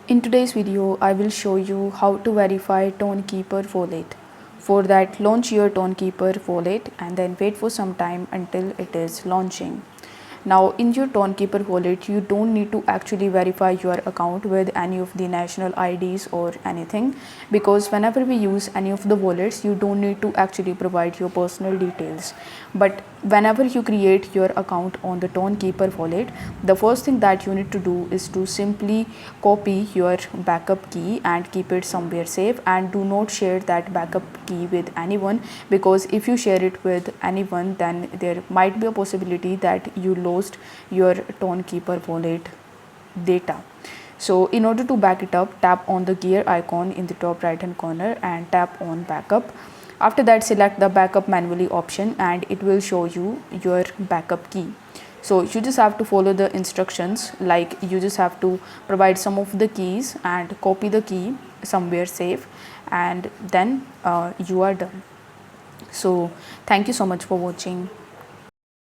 In today's video, I will show you how to verify Tonkeeper Wallet. For that, launch your Tonkeeper Wallet and then wait for some time until it is launching. Now, in your Tonkeeper Wallet, you don't need to actually verify your account with any of the national IDs or anything, because whenever we use any of the wallets, you don't need to actually provide your personal details. But whenever you create your account on the Tonkeeper Wallet, the first thing that you need to do is to simply copy your backup key and keep it somewhere safe, and do not share that backup key with anyone, because if you share it with anyone, then there might be a possibility that you lost your Tonkeeper Wallet data. So in order to back it up, tap on the gear icon in the top right hand corner and tap on backup. After that, select the backup manually option and it will show you your backup key. So you just have to follow the instructions, like you just have to provide some of the keys and copy the key somewhere safe, and then you are done. So thank you so much for watching.